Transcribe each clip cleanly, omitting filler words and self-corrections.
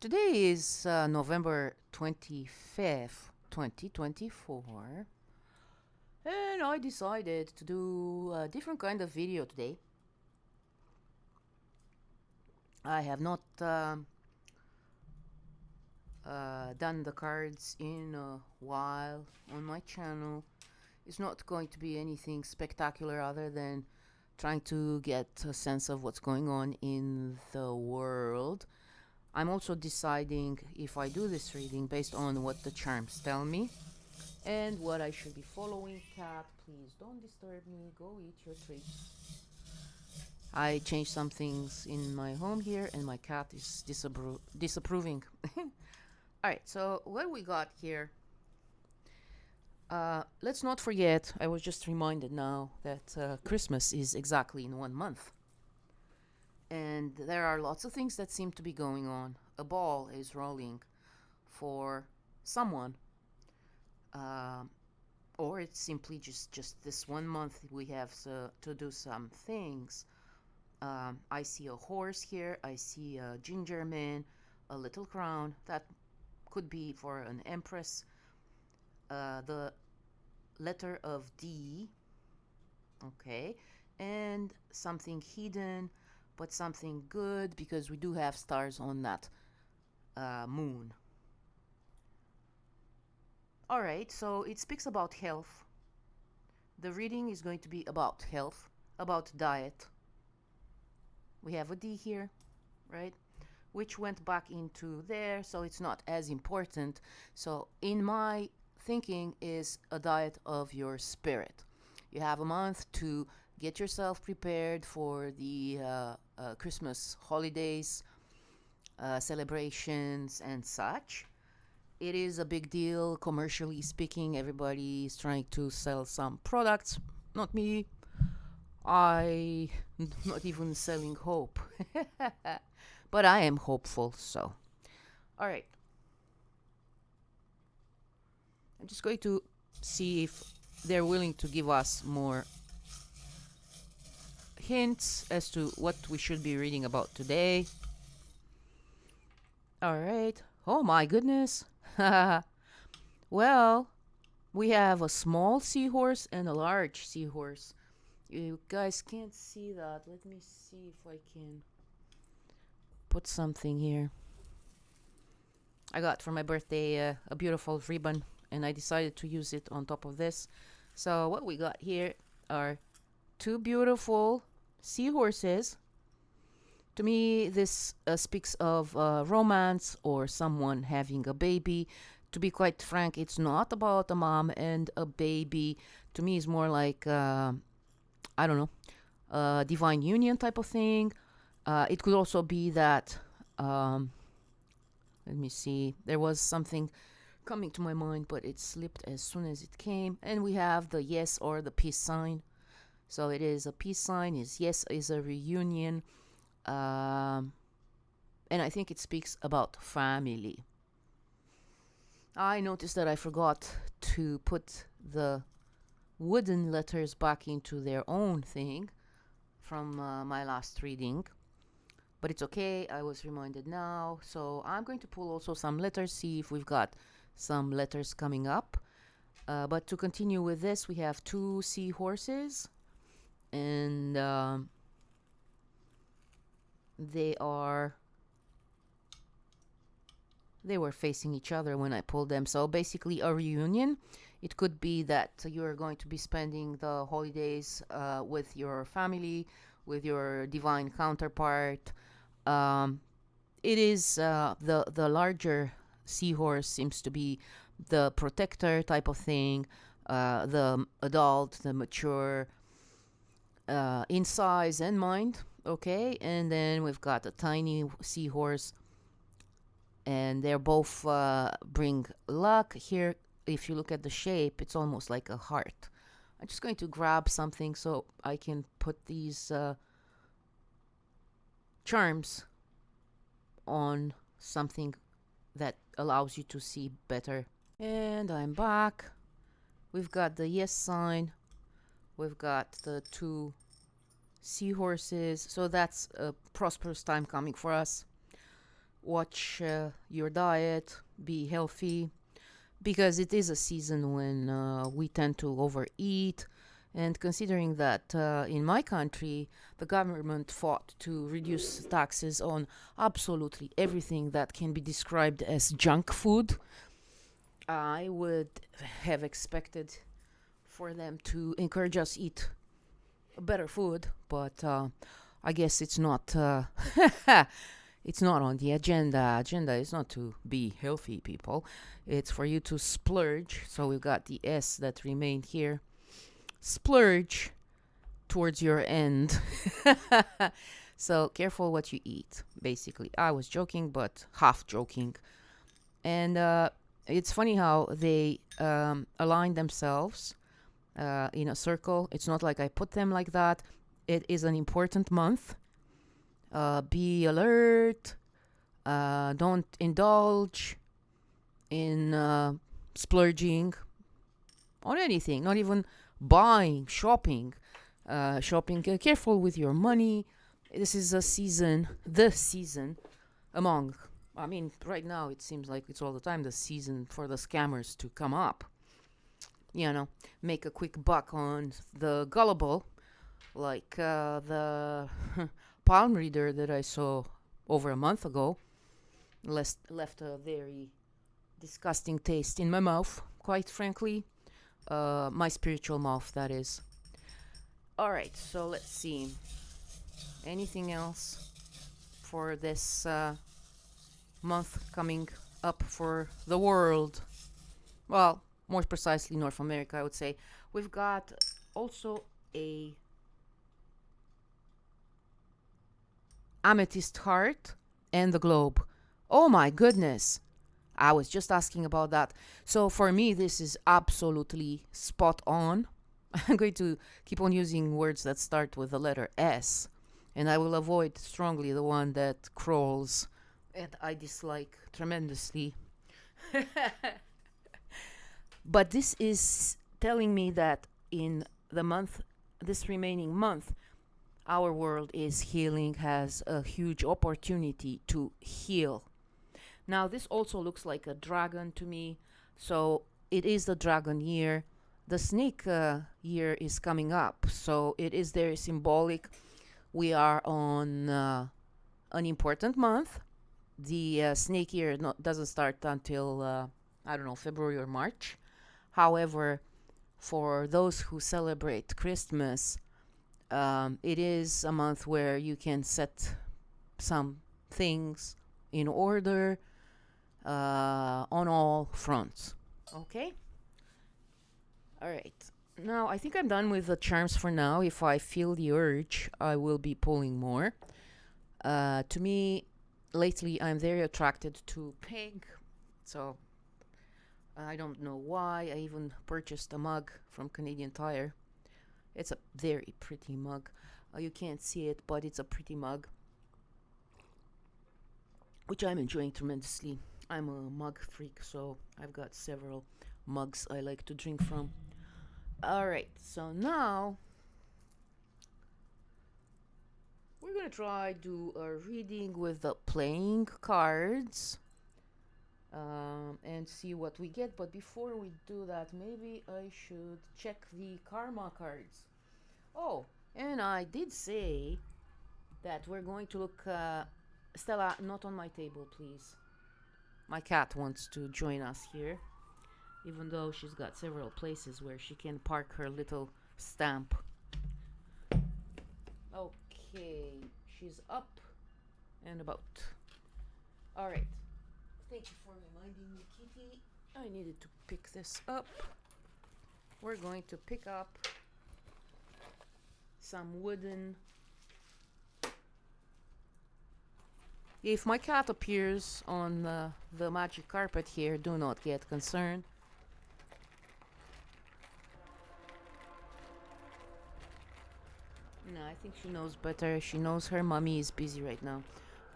Today is November 25th, 2024, and I decided to do a different kind of video today. I have not done the cards in a while on my channel. It's not going to be anything spectacular other than trying to get a sense of what's going on in the world. I'm also deciding if I do this reading based on what the charms tell me and what I should be following. Cat, please don't disturb me. Go eat your treats. I changed some things in my home here and my cat is disapproving. Alright, so what we got here, let's not forget, I was just reminded now that Christmas is exactly in 1 month. And there are lots of things that seem to be going on. A ball is rolling for someone. Or it's simply just this 1 month we have to do some things. I see a horse here. I see a ginger man, a little crown. That could be for an empress. The letter of D. Okay. And something hidden, but something good because we do have stars on that moon. Alright, so it speaks about health. The reading is going to be about health, about diet. We have a D here, right? Which went back into there, so it's not as important. So in my thinking is a diet of your spirit. You have a month to get yourself prepared for the Christmas holidays, celebrations and such. It is a big deal commercially speaking. Everybody is trying to sell some products. Not me. I not even selling hope. But I am hopeful, so. Alright. I'm just going to see if they're willing to give us more hints as to what we should be reading about today. Alright. Oh my goodness. Well, we have a small seahorse and a large seahorse. You guys can't see that. Let me see if I can put something here. I got for my birthday a beautiful ribbon and I decided to use it on top of this. So what we got here are two beautiful seahorses. To me, this speaks of romance or someone having a baby. To be quite frank, it's not about a mom and a baby. To me, it's more like, I don't know, a divine union type of thing. It could also be that, let me see, there was something coming to my mind, but it slipped as soon as it came. And we have the yes or the peace sign. So it is a peace sign, is yes, is a reunion. And I think it speaks about family. I noticed that I forgot to put the wooden letters back into their own thing from my last reading. But it's okay, I was reminded now. So I'm going to pull also some letters, see if we've got some letters coming up. But to continue with this, we have two seahorses. And they were facing each other when I pulled them. So basically a reunion. It could be that you're going to be spending the holidays with your family, with your divine counterpart. It is the larger seahorse seems to be the protector type of thing, the adult, the mature, in size and mind. Okay, and then we've got a tiny seahorse, and they're both bring luck. Here, if you look at the shape, it's almost like a heart. I'm just going to grab something so I can put these charms on something that allows you to see better. And I'm back. We've got the yes sign. We've got the two seahorses. So that's a prosperous time coming for us. watch your diet, be healthy, because it is a season when we tend to overeat. And considering that in my country, the government fought to reduce taxes on absolutely everything that can be described as junk food, I would have expected for them to encourage us eat better food, but I guess it's not. It's not on the agenda. Agenda is not to be healthy, people. It's for you to splurge. So we've got the S that remained here. Splurge towards your end. So careful what you eat, basically. I was joking, but half joking. And it's funny how they align themselves in a circle. It's not like I put them like that. It is an important month. Be alert. Don't indulge in splurging on anything, not even buying, shopping. Careful with your money. This is the season among, I mean, right now it seems like it's all the time the season for the scammers to come up. Make a quick buck on the gullible, like the palm reader that I saw over a month ago. Left a very disgusting taste in my mouth, quite frankly. My spiritual mouth, that is. Alright, so let's see. Anything else for this month coming up for the world? Well, more precisely North America, I would say. We've got also a amethyst heart and the globe. Oh my goodness. I was just asking about that. So for me, this is absolutely spot on. I'm going to keep on using words that start with the letter S, and I will avoid strongly the one that crawls and I dislike tremendously. But this is telling me that in this remaining month, our world is healing, has a huge opportunity to heal. Now, this also looks like a dragon to me, so it is the dragon year. The snake year is coming up, so it is very symbolic. We are on an important month. The snake year doesn't start until, February or March. However, for those who celebrate Christmas, it is a month where you can set some things in order on all fronts. Okay? Alright. Now, I think I'm done with the charms for now. If I feel the urge, I will be pulling more. To me, lately, I'm very attracted to pink. So, I don't know why. I even purchased a mug from Canadian Tire. It's a very pretty mug. You can't see it, but it's a pretty mug, which I'm enjoying tremendously. I'm a mug freak, so I've got several mugs I like to drink from. Alright, so now we're gonna try do a reading with the playing cards and see what we get. But before we do that, maybe I should check the karma cards. Oh, and I did say that we're going to look... Stella, not on my table, please. My cat wants to join us here, even though she's got several places where she can park her little stamp. Okay, she's up and about. Alright. Thank you for reminding me, Kitty. I needed to pick this up. We're going to pick up some wooden... If my cat appears on the magic carpet here, do not get concerned. No, I think she knows better. She knows her mommy is busy right now.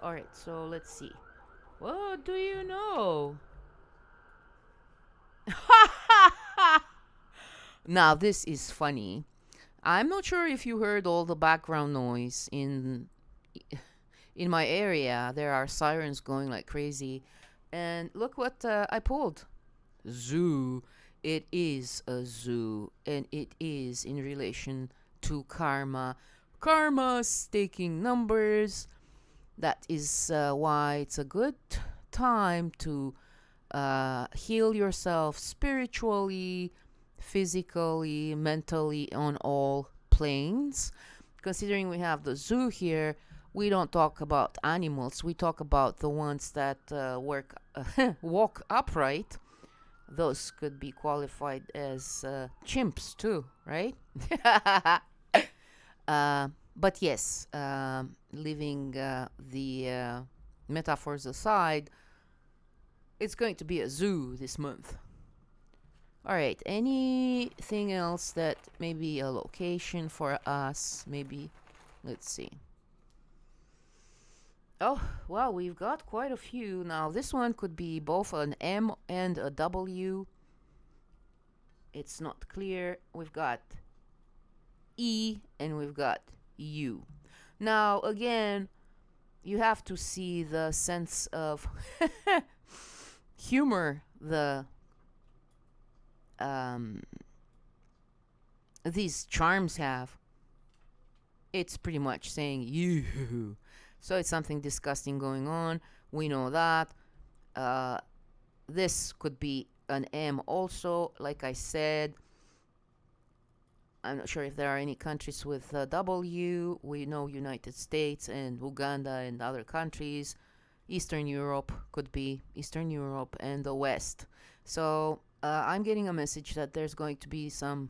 Alright, so let's see. What do you know? Now, this is funny. I'm not sure if you heard all the background noise in in my area, there are sirens going like crazy. And look what I pulled. Zoo. It is a zoo, and it is in relation to karma. Karma's taking numbers. That is why it's a good time to heal yourself spiritually, physically, mentally, on all planes. Considering we have the zoo here, we don't talk about animals. We talk about the ones that walk upright. Those could be qualified as chimps too, right? But yes, leaving the metaphors aside, it's going to be a zoo this month. All right, anything else that maybe a location for us? Maybe, let's see. Oh, well, we've got quite a few. Now, this one could be both an M and a W. It's not clear. We've got E and we've got U. Now, again, you have to see the sense of humor these charms have. It's pretty much saying you. So it's something disgusting going on. We know that. This could be an M also, like I said. I'm not sure if there are any countries with W. We know United States and Uganda and other countries. Eastern Europe could be Eastern Europe and the West. So I'm getting a message that there's going to be some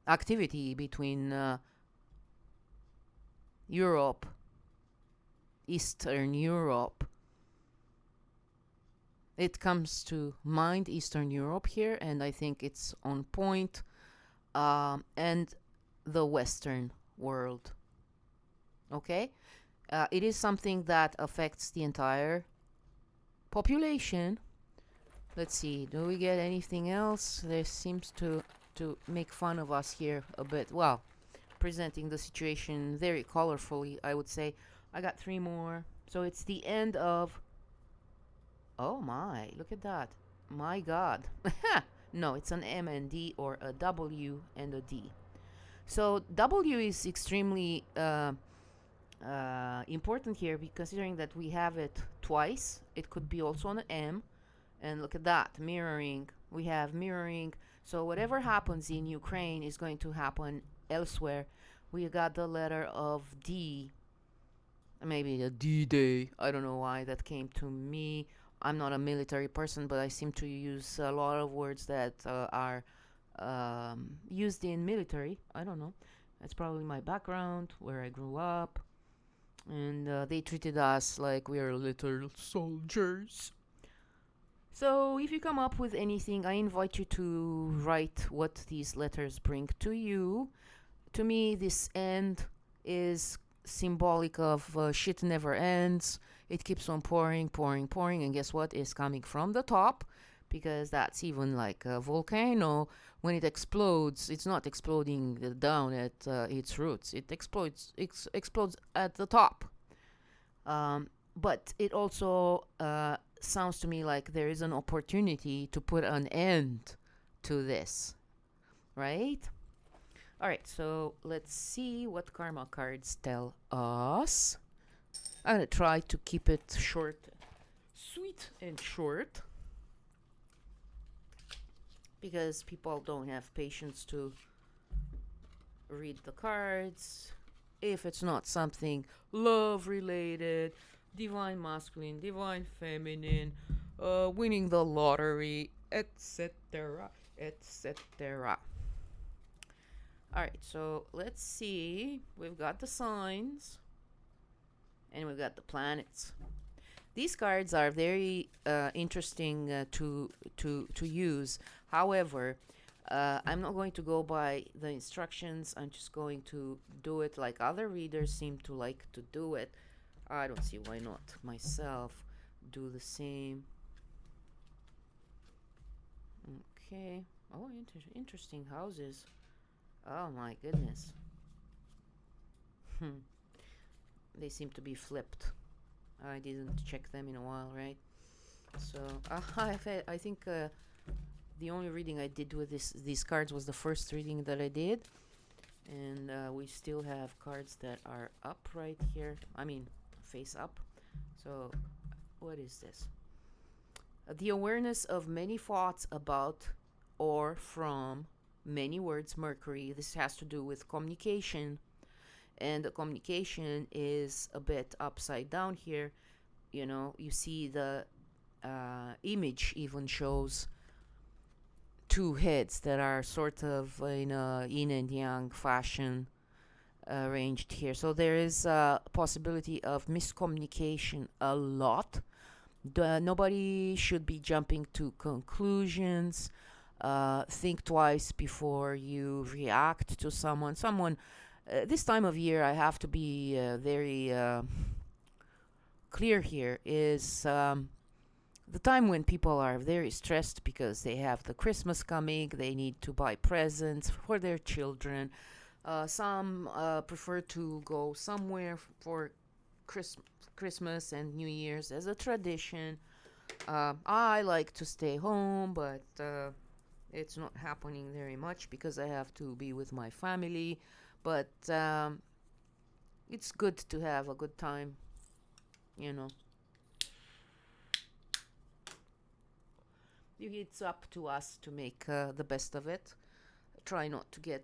activity between Europe, Eastern Europe. It comes to mind Eastern Europe here, and I think it's on point. And the Western world. Okay? It is something that affects the entire population. Let's see, do we get anything else? There seems to make fun of us here a bit. Well, presenting the situation very colorfully, I would say. I got 3 more. So it's the end of... Oh my, look at that. My God. No, it's an M and D or a W and a D. So W is extremely important here, considering that we have it twice. It could be also an M. And look at that, mirroring. We have mirroring. So whatever happens in Ukraine is going to happen elsewhere. We got the letter of D. Maybe a D-Day. I don't know why that came to me. I'm not a military person, but I seem to use a lot of words that are used in military. I don't know. That's probably my background, where I grew up. And they treated us like we are little soldiers. So if you come up with anything, I invite you to write what these letters bring to you. To me, this end is symbolic of shit never ends. It keeps on pouring, pouring, pouring, and guess what? It's coming from the top, because that's even like a volcano. When it explodes, it's not exploding down at its roots. It explodes at the top. But it also sounds to me like there is an opportunity to put an end to this, right? All right, so let's see what karma cards tell us. I'm going to try to keep it short, sweet and short, because people don't have patience to read the cards. If it's not something love related, divine masculine, divine feminine, winning the lottery, etc., etc. All right, so let's see. We've got the signs and we've got the planets. These cards are very interesting to use. However, I'm not going to go by the instructions. I'm just going to do it like other readers seem to like to do it. I don't see why not myself do the same. Okay. Oh, interesting houses. Oh my goodness. They seem to be flipped. I didn't check them in a while, right? So I think the only reading I did with these cards was the first reading that I did, and we still have cards that are up right here. I mean, face up. So, what is this? The awareness of many thoughts about or from many words, Mercury. This has to do with communication, and the communication is a bit upside down here. You know, you see the image even shows two heads that are sort of in a yin and yang fashion arranged here. So there is a possibility of miscommunication a lot. Nobody should be jumping to conclusions. Think twice before you react to someone. This time of year, I have to be very clear here, is the time when people are very stressed because they have the Christmas coming, they need to buy presents for their children. Some prefer to go somewhere for Christmas and New Year's as a tradition. I like to stay home, but it's not happening very much because I have to be with my family. But it's good to have a good time, you know. It's up to us to make the best of it. Try not to get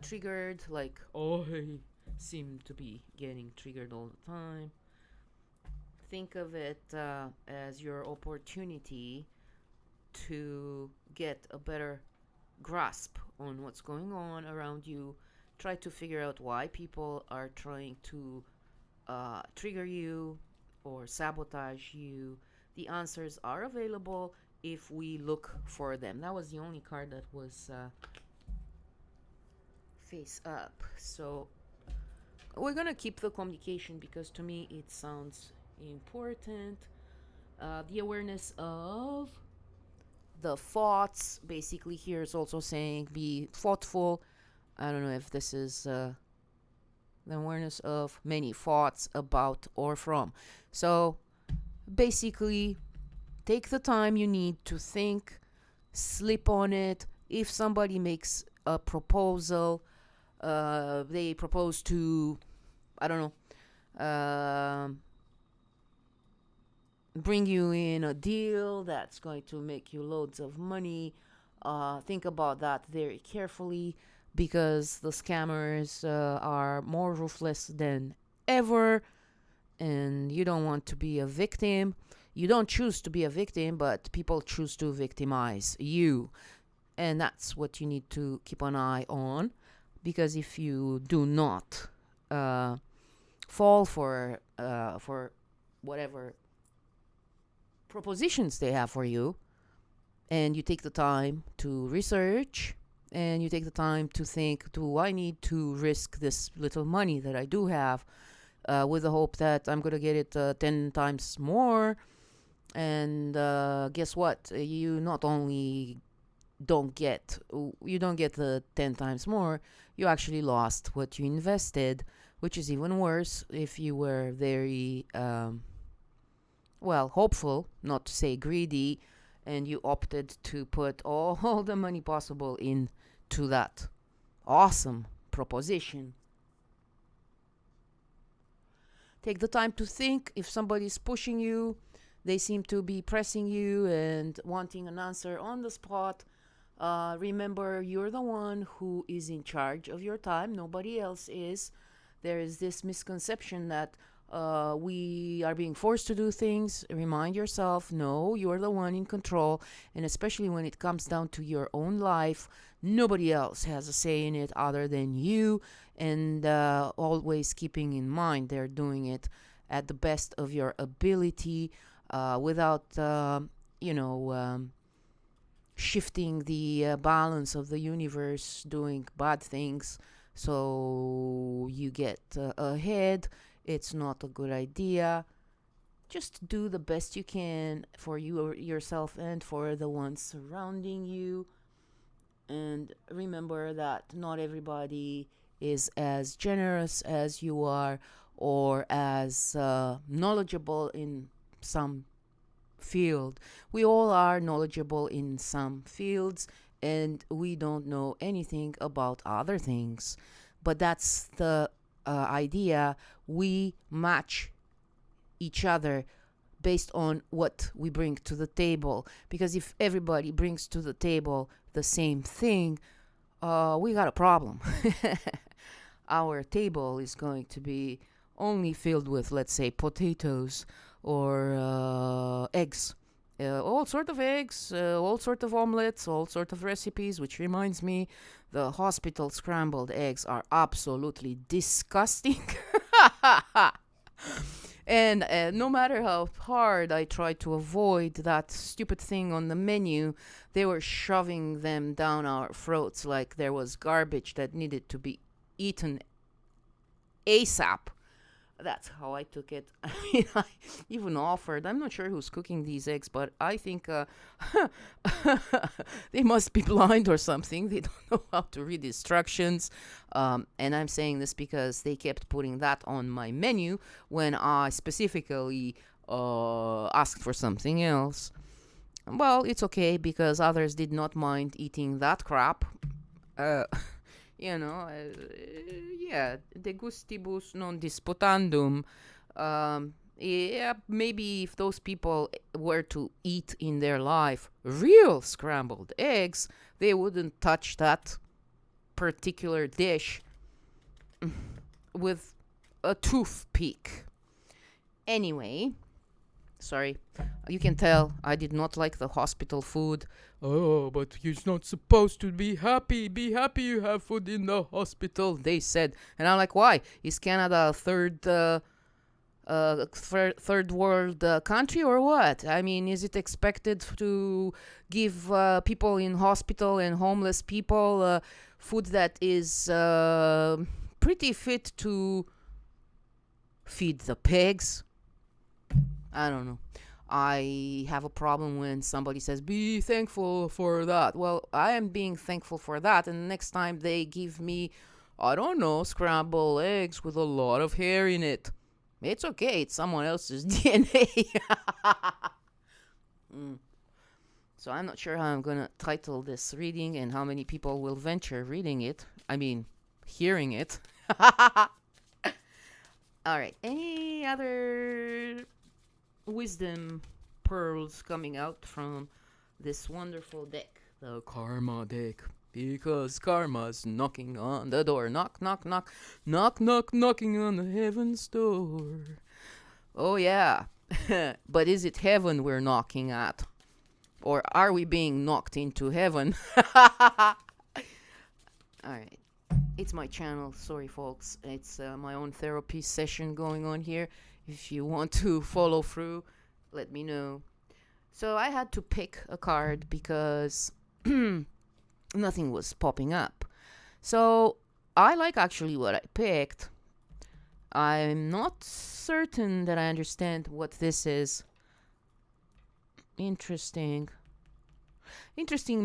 triggered, like, oh, I seem to be getting triggered all the time. Think of it as your opportunity to get a better grasp on what's going on around you. Try to figure out why people are trying to trigger you or sabotage you. The answers are available if we look for them. That was the only card that was face up. So we're gonna keep the communication because to me it sounds important. The awareness of the thoughts, basically here is also saying be thoughtful. I don't know if this is the awareness of many thoughts about or from. So basically, take the time you need to think, sleep on it. If somebody makes a proposal, they propose to, I don't know, bring you in a deal that's going to make you loads of money. Think about that very carefully because the scammers are more ruthless than ever, and you don't want to be a victim. You don't choose to be a victim, but people choose to victimize you. And that's what you need to keep an eye on, because if you do not fall for whatever propositions they have for you, and you take the time to research, and you take the time to think, do I need to risk this little money that I do have with the hope that I'm going to get it 10 times more? And guess what? You not only don't get the 10 times more, you actually lost what you invested, which is even worse if you were very hopeful, not to say greedy, and you opted to put all the money possible into that awesome proposition. Take the time to think. If somebody's pushing you, they seem to be pressing you and wanting an answer on the spot. Remember, you're the one who is in charge of your time. Nobody else is. There is this misconception that we are being forced to do things. Remind yourself, no, you're the one in control. And especially when it comes down to your own life, nobody else has a say in it other than you. And always keeping in mind they're doing it at the best of your ability, without, shifting the balance of the universe, doing bad things so you get ahead. It's not a good idea. Just do the best you can for yourself and for the ones surrounding you. And remember that not everybody is as generous as you are, or as knowledgeable in some field. We all are knowledgeable in some fields, and we don't know anything about other things. But that's the idea. We match each other based on what we bring to the table. Because if everybody brings to the table the same thing, we got a problem. Our table is going to be only filled with, let's say, potatoes or eggs. All sort of eggs, all sort of omelets, all sort of recipes, which reminds me, the hospital scrambled eggs are absolutely disgusting. And no matter how hard I tried to avoid that stupid thing on the menu, they were shoving them down our throats like there was garbage that needed to be eaten ASAP. That's how I took it. I mean, I even offered. I'm not sure who's cooking these eggs, but I think they must be blind or something. They don't know how to read instructions. And I'm saying this because they kept putting that on my menu when I specifically asked for something else. Well, it's okay because others did not mind eating that crap. You know, yeah, de gustibus non disputandum. Yeah, maybe if those people were to eat in their life real scrambled eggs, they wouldn't touch that particular dish with a toothpick. Anyway, sorry, you can tell I did not like the hospital food. Oh, but you're not supposed to be happy. Be happy you have food in the hospital, they said. And I'm like, why? Is Canada a third world country or what? I mean, is it expected to give people in hospital and homeless people food that is pretty fit to feed the pigs? I don't know. I have a problem when somebody says, be thankful for that. Well, I am being thankful for that. And next time they give me, I don't know, scrambled eggs with a lot of hair in it. It's okay. It's someone else's DNA. So I'm not sure how I'm going to title this reading and how many people will venture reading it. I mean, hearing it. All right. Any other wisdom pearls coming out from this wonderful deck, the karma deck, because karma's knocking on the door. Knock, knock, knock, knock, knock, knocking on the heaven's door. Oh yeah. But is it heaven we're knocking at, or are we being knocked into heaven? All right, it's my channel. Sorry folks, it's my own therapy session going on here. If you want to follow through, let me know. So I had to pick a card because nothing was popping up. So I like actually what I picked. I'm not certain that I understand what this is. Interesting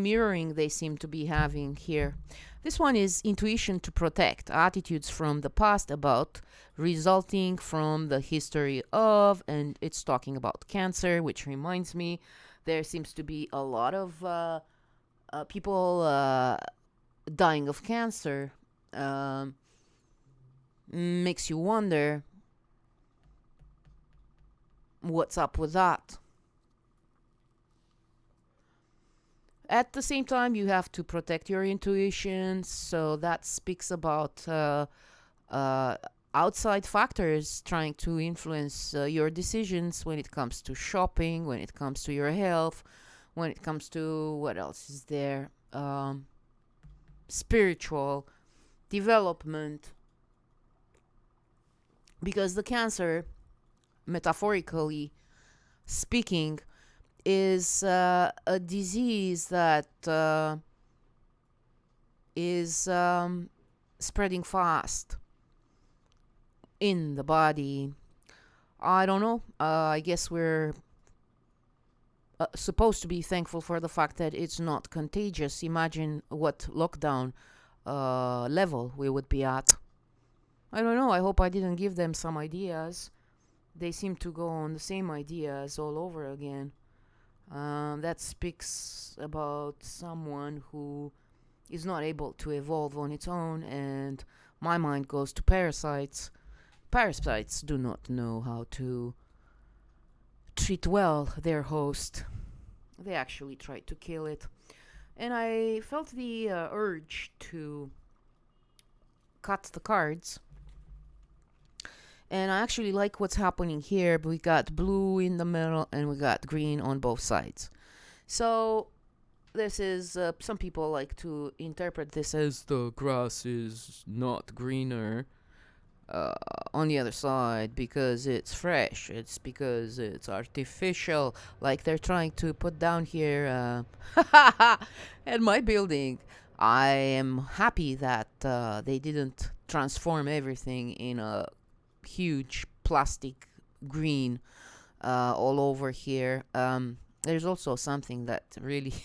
mirroring they seem to be having here. This one is intuition to protect, attitudes from the past about, resulting from the history of, and it's talking about Cancer, which reminds me there seems to be a lot of people dying of cancer. Makes you wonder what's up with that. At the same time, you have to protect your intuition, so that speaks about outside factors trying to influence your decisions when it comes to shopping, when it comes to your health, when it comes to, what else is there? Spiritual development. Because the Cancer, metaphorically speaking, is a disease that is spreading fast in the body. I don't know. I guess we're supposed to be thankful for the fact that it's not contagious. Imagine what lockdown level we would be at. I don't know. I hope I didn't give them some ideas. They seem to go on the same ideas all over again. That speaks about someone who is not able to evolve on its own, and my mind goes to parasites. Parasites do not know how to treat well their host. They actually try to kill it. And I felt the urge to cut the cards. And I actually like what's happening here. We got blue in the middle and we got green on both sides. So this is, some people like to interpret this as the grass is not greener on the other side because it's fresh. It's because it's artificial. Like they're trying to put down here at my building. I am happy that they didn't transform everything in a huge plastic green all over here. There's also something that really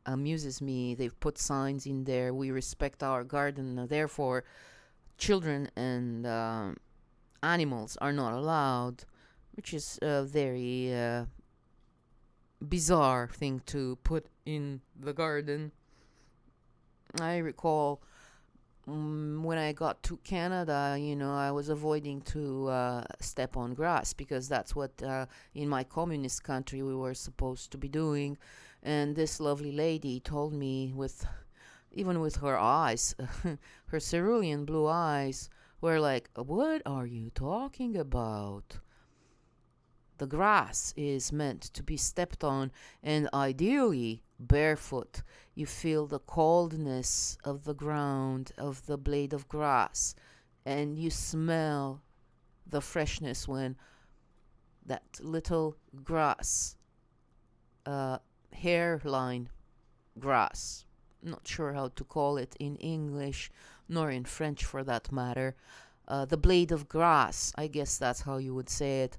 amuses me. They've put signs in there. We respect our garden, therefore children and animals are not allowed, which is a very bizarre thing to put in the garden. I recall when I got to Canada, I was avoiding to step on grass because that's what in my communist country we were supposed to be doing. And this lovely lady told me, even with her eyes, her cerulean blue eyes were like, "What are you talking about? The grass is meant to be stepped on, and ideally barefoot. You feel the coldness of the ground, of the blade of grass, and you smell the freshness when that little grass, hairline grass, not sure how to call it in English, nor in French for that matter, the blade of grass, I guess that's how you would say it,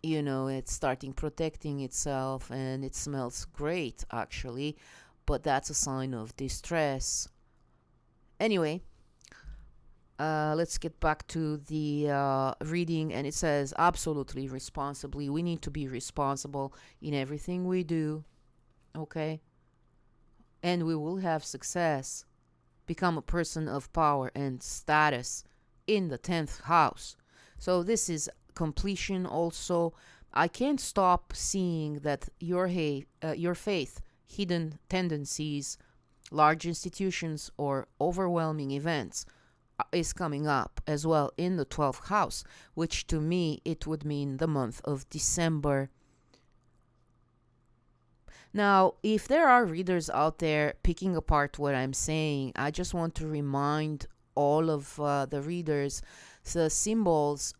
it's starting protecting itself and it smells great actually, but that's a sign of distress. Anyway, let's get back to the reading, and it says absolutely responsibly. We need to be responsible in everything we do, okay? And we will have success. Become a person of power and status in the 10th house. So this is completion also. I can't stop seeing that your faith, hidden tendencies, large institutions, or overwhelming events is coming up as well in the 12th house, which to me it would mean the month of December. Now, if there are readers out there picking apart what I'm saying, I just want to remind all of the readers the symbols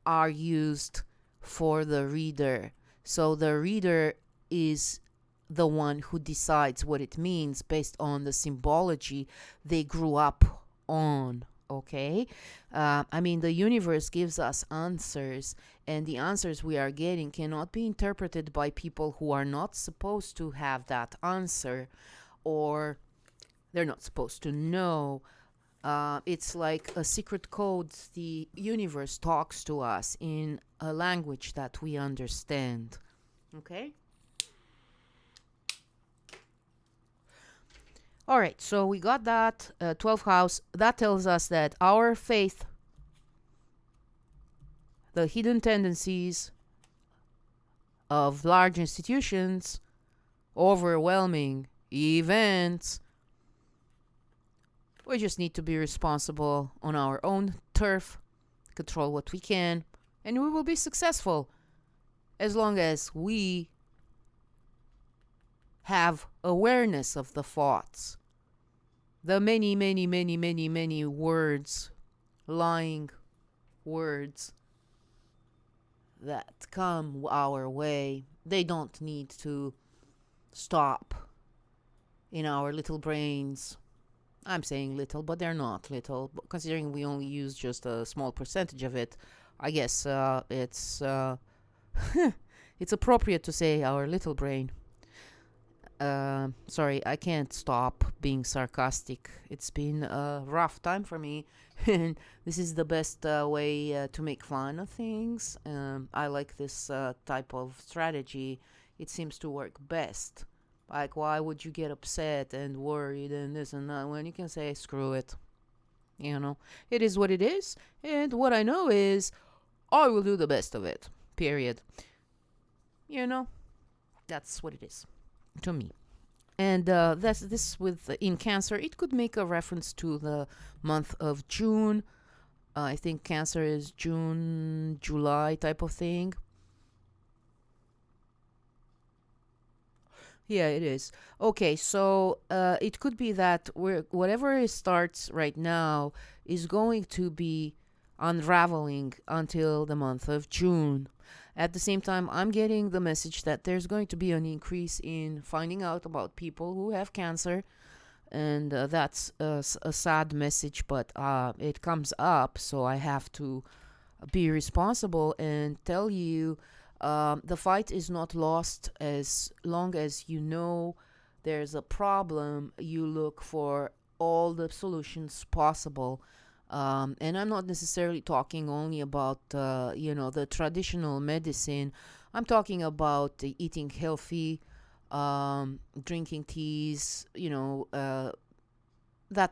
are used for the reader. So the reader is the one who decides what it means based on the symbology they grew up on. Okay? The universe gives us answers, and the answers we are getting cannot be interpreted by people who are not supposed to have that answer, or they're not supposed to know. It's like a secret code. The universe talks to us in a language that we understand. Okay? All right, so we got that 12th house. That tells us that our faith, the hidden tendencies of large institutions, overwhelming events, we just need to be responsible on our own turf, control what we can, and we will be successful as long as we have awareness of the thoughts, the many, many, many, many, many words, lying words that come our way. They don't need to stop in our little brains. I'm saying little, but they're not little. Considering we only use just a small percentage of it, I guess it's it's appropriate to say our little brain. Sorry, I can't stop being sarcastic. It's been a rough time for me, and this is the best way to make fun of things. I like this type of strategy. It seems to work best. Like, why would you get upset and worried and this and that when you can say, screw it? You know, it is what it is, and what I know is I will do the best of it. Period. You know, that's what it is to me. And that's this with in Cancer. It could make a reference to the month of June. I think Cancer is June, July type of thing. Yeah, it is. Okay, so it could be that whatever it starts right now is going to be unraveling until the month of June. At the same time, I'm getting the message that there's going to be an increase in finding out about people who have cancer, and that's a sad message, but it comes up, so I have to be responsible and tell you the fight is not lost. As long as you know there's a problem, you look for all the solutions possible. And I'm not necessarily talking only about the traditional medicine. I'm talking about eating healthy, drinking teas, that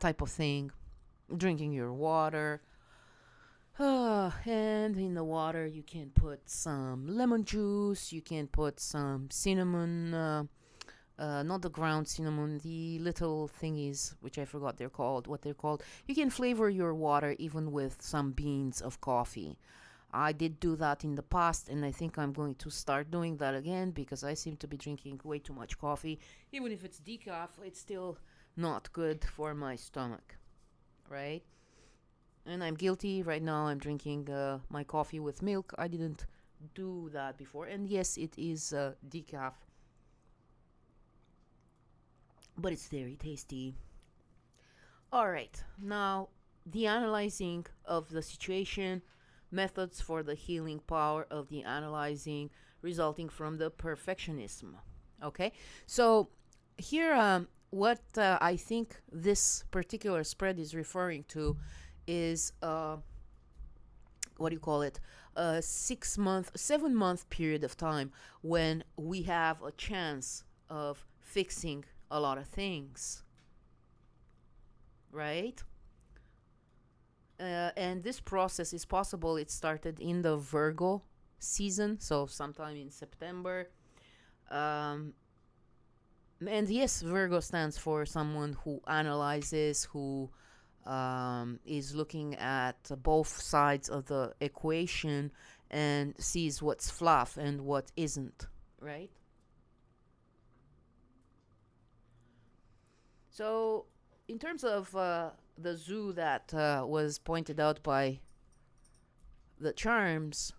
type of thing, drinking your water. And in the water, you can put some lemon juice. You can put some cinnamon, not the ground cinnamon, the little thingies, which I forgot what they're called. You can flavor your water even with some beans of coffee. I did do that in the past, and I think I'm going to start doing that again because I seem to be drinking way too much coffee. Even if it's decaf, it's still not good for my stomach, right? And I'm guilty right now. I'm drinking my coffee with milk. I didn't do that before. And yes, it is decaf, but it's very tasty. All right, now the analyzing of the situation, methods for the healing power of the analyzing resulting from the perfectionism. Okay, so here, what I think this particular spread is referring to is what do you call it? A 6 month, 7 month period of time when we have a chance of fixing a lot of things, right? And this process is possible. It started in the Virgo season, so sometime in September. Um, and yes, Virgo stands for someone who analyzes, who is looking at both sides of the equation and sees what's fluff and what isn't, right? So, in terms of the zoo that was pointed out by the charms,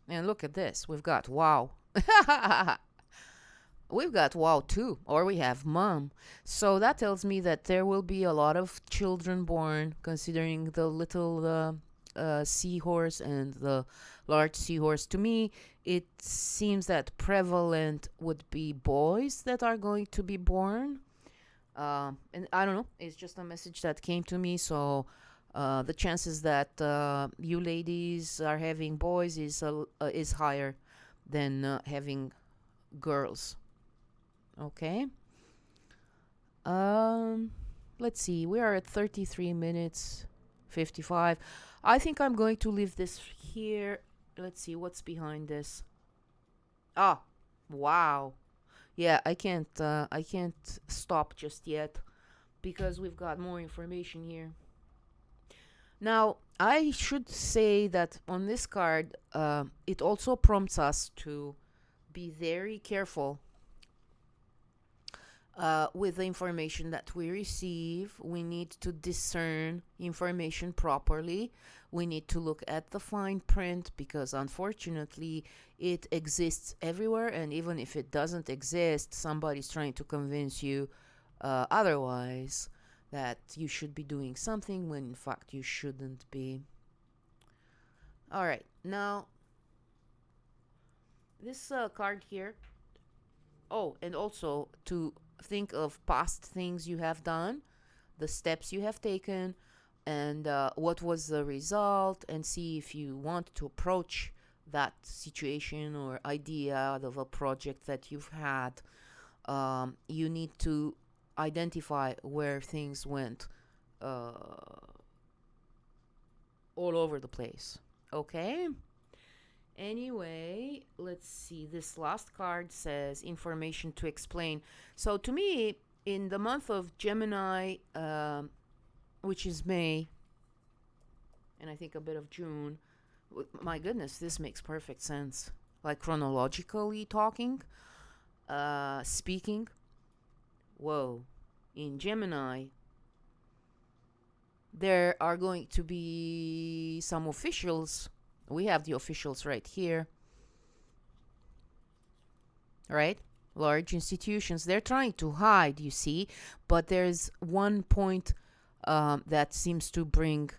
and look at this, we've got wow. We've got wow too, or we have mom. So that tells me that there will be a lot of children born, considering the little seahorse and the large seahorse. To me, it seems that prevalent would be boys that are going to be born. And I don't know, it's just a message that came to me. So the chances that you ladies are having boys is higher than having girls. Okay. Um, let's see. We are at 33 minutes 55. I think I'm going to leave this here. Let's see what's behind this. Ah, wow. Yeah, I can't stop just yet because we've got more information here. Now, I should say that on this card, it also prompts us to be very careful with the information that we receive. We need to discern information properly. We need to look at the fine print because unfortunately it exists everywhere, and even if it doesn't exist, somebody's trying to convince you otherwise, that you should be doing something when in fact you shouldn't be. All right, now this card here Oh, and also to think of past things you have done, the steps you have taken, and what was the result, and see if you want to approach that situation or idea of a project that you've had. You need to identify where things went uh, all over the place. Okay? Anyway, let's see. This last card says information to explain. So, to me, in the month of Gemini, which is May, and I think a bit of June, my goodness, this makes perfect sense. Like chronologically talking, speaking. Whoa. In Gemini, there are going to be some officials. We have the officials right here, right? Large institutions. They're trying to hide, you see, but there's one point that seems to bring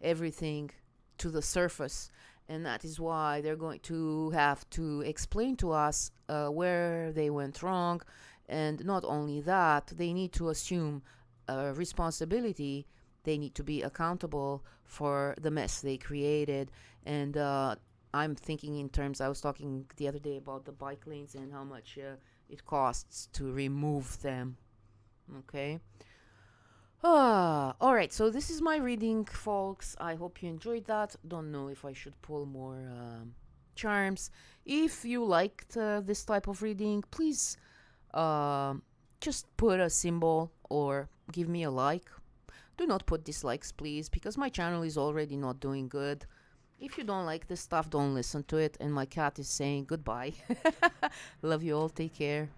everything to the surface, and that is why they're going to have to explain to us where they went wrong. And not only that, they need to assume responsibility. They need to be accountable for the mess they created. And I'm thinking in terms, I was talking the other day about the bike lanes and how much it costs to remove them. Okay. All right, so this is my reading, folks. I hope you enjoyed that. Don't know if I should pull more charms. If you liked this type of reading, please just put a symbol or give me a like. Do not put dislikes, please, because my channel is already not doing good. If you don't like this stuff, don't listen to it. And my cat is saying goodbye. Love you all. Take care.